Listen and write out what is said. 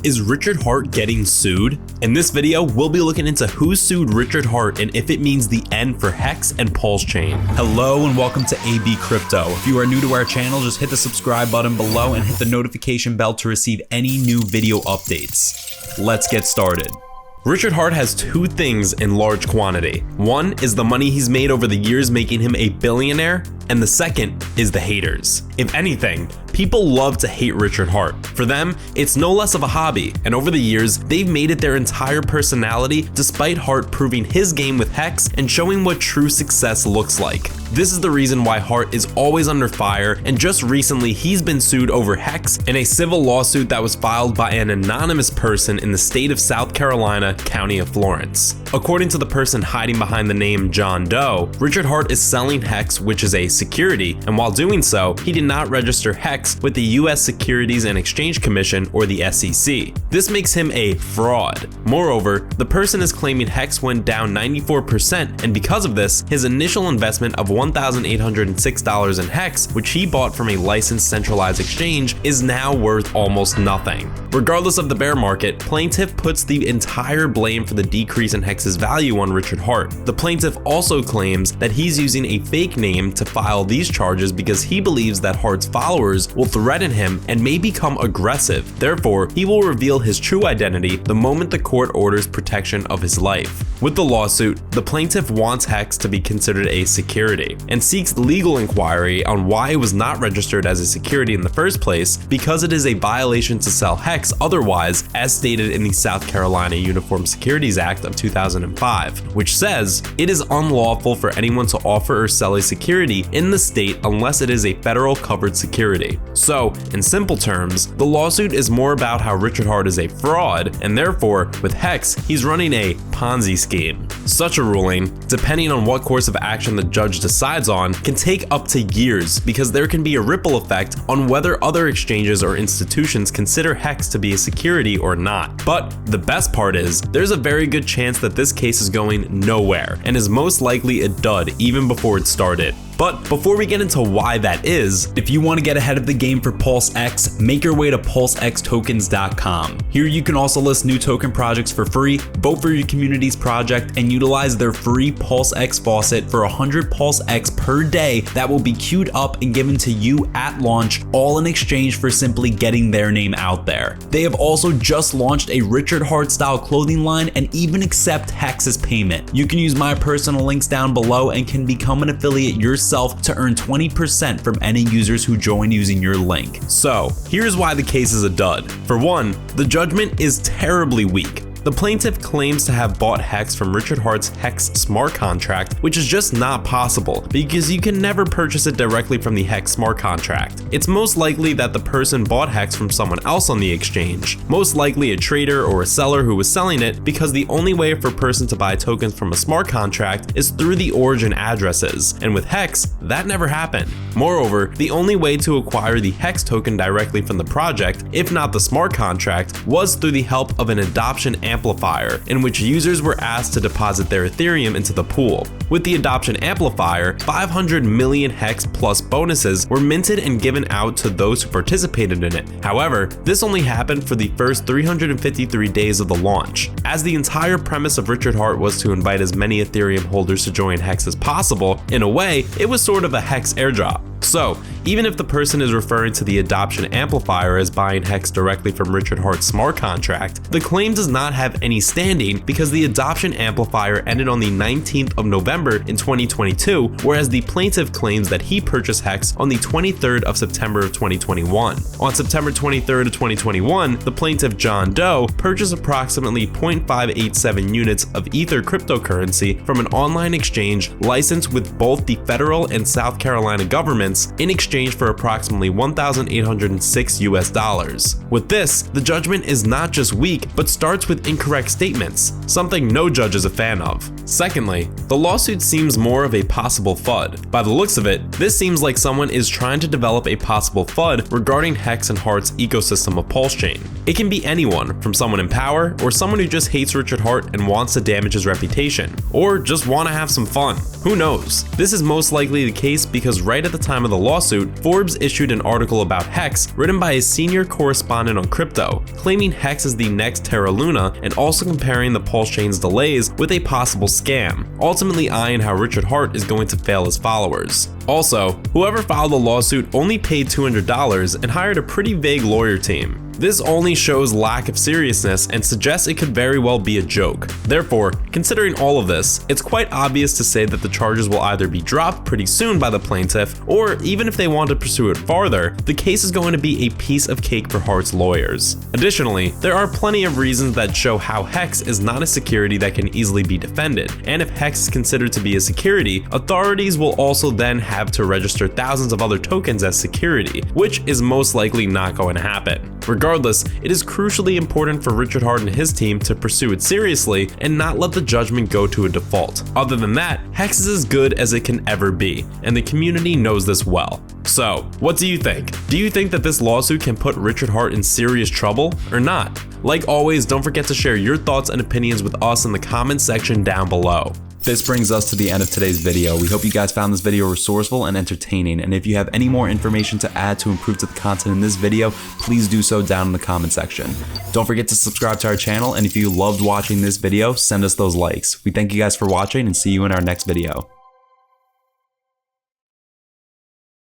Is Richard Heart getting sued? In this video, we'll be looking into who sued Richard Heart and if it means the end for Hex and PulseChain. Hello and welcome to ABCrypto. If you are new to our channel, just hit the subscribe button below and hit the notification bell to receive any new video updates. Let's get started. Richard Heart has two things in large quantity. One is the money he's made over the years making him a billionaire, and the second is the haters. If anything, people love to hate Richard Heart. For them, it's no less of a hobby, and over the years, they've made it their entire personality despite Heart proving his game with Hex and showing what true success looks like. This is the reason why Heart is always under fire, and just recently he's been sued over Hex in a civil lawsuit that was filed by an anonymous person in the state of South Carolina, county of Florence. According to the person hiding behind the name John Doe, Richard Heart is selling Hex, which is a security, and while doing so, he did not register Hex with the US Securities and Exchange Commission, or the SEC. This makes him a fraud. Moreover, the person is claiming Hex went down 94%, and because of this, his initial investment of $1,806 in Hex, which he bought from a licensed centralized exchange, is now worth almost nothing. Regardless of the bear market, plaintiff puts the entire blame for the decrease in Hex's value on Richard Heart. The plaintiff also claims that he's using a fake name to file these charges because he believes that Heart's followers will threaten him and may become aggressive. Therefore, he will reveal his true identity the moment the court orders protection of his life. With the lawsuit, the plaintiff wants Hex to be considered a security and seeks legal inquiry on why it was not registered as a security in the first place, because it is a violation to sell Hex otherwise, as stated in the South Carolina Uniform Securities Act of 2005, which says it is unlawful for anyone to offer or sell a security in the state unless it is a federal covered security. So, in simple terms, the lawsuit is more about how Richard Heart is a fraud, and therefore, with Hex, he's running a Ponzi scheme. Such a ruling, depending on what course of action the judge decides on, can take up to years because there can be a ripple effect on whether other exchanges or institutions consider Hex to be a security or not. But the best part is, there's a very good chance that this case is going nowhere and is most likely a dud even before it started. But before we get into why that is, if you want to get ahead of the game for PulseX, make your way to PulseXtokens.com. Here you can also list new token projects for free, vote for your community's project, and utilize their free PulseX faucet for 100 PulseX per day that will be queued up and given to you at launch, all in exchange for simply getting their name out there. They have also just launched a Richard Heart style clothing line and even accept Hex's payment. You can use my personal links down below and can become an affiliate yourself to earn 20% from any users who join using your link. So, here's why the case is a dud. For one, the judgment is terribly weak. The plaintiff claims to have bought Hex from Richard Heart's Hex smart contract, which is just not possible because you can never purchase it directly from the Hex smart contract. It's most likely that the person bought Hex from someone else on the exchange, most likely a trader or a seller who was selling it, because the only way for a person to buy tokens from a smart contract is through the origin addresses, and with Hex, that never happened. Moreover, the only way to acquire the Hex token directly from the project, if not the smart contract, was through the help of an adoption amplifier, in which users were asked to deposit their Ethereum into the pool. With the adoption amplifier, 500 million Hex plus bonuses were minted and given out to those who participated in it. However, this only happened for the first 353 days of the launch. As the entire premise of Richard Heart was to invite as many Ethereum holders to join Hex as possible, in a way, it was sort of a Hex airdrop. So, even if the person is referring to the adoption amplifier as buying Hex directly from Richard Heart's smart contract, the claim does not have any standing because the adoption amplifier ended on the 19th of November in 2022, whereas the plaintiff claims that he purchased Hex on the 23rd of September of 2021. On September 23rd of 2021, the plaintiff John Doe purchased approximately 0.587 units of Ether cryptocurrency from an online exchange licensed with both the federal and South Carolina governments in exchange for approximately $1,806 US. With this, the judgment is not just weak, but starts with incorrect statements, something no judge is a fan of. Secondly, the lawsuit seems more of a possible FUD. By the looks of it, this seems like someone is trying to develop a possible FUD regarding Hex and Heart's ecosystem of PulseChain. It can be anyone, from someone in power, or someone who just hates Richard Heart and wants to damage his reputation, or just want to have some fun. Who knows? This is most likely the case because right at the time time of the lawsuit, Forbes issued an article about Hex written by a senior correspondent on crypto, claiming Hex is the next Terra Luna and also comparing the PulseChain's delays with a possible scam, ultimately eyeing how Richard Hart is going to fail his followers. Also, whoever filed the lawsuit only paid $200 and hired a pretty vague lawyer team. This only shows lack of seriousness and suggests it could very well be a joke. Therefore, considering all of this, it's quite obvious to say that the charges will either be dropped pretty soon by the plaintiff, or even if they want to pursue it farther, the case is going to be a piece of cake for Hart's lawyers. Additionally, there are plenty of reasons that show how Hex is not a security that can easily be defended, and if Hex is considered to be a security, authorities will also then have to register thousands of other tokens as security, which is most likely not going to happen. Regardless, it is crucially important for Richard Hart and his team to pursue it seriously and not let the judgment go to a default. Other than that, Hex is as good as it can ever be, and the community knows this well. So, what do you think? Do you think that this lawsuit can put Richard Hart in serious trouble or not? Like always, don't forget to share your thoughts and opinions with us in the comments section down below. This brings us to the end of today's video. We hope you guys found this video resourceful and entertaining, and if you have any more information to add to improve to the content in this video, please do so down in the comment section. Don't forget to subscribe to our channel, and if you loved watching this video, send us those likes. We thank you guys for watching and see you in our next video.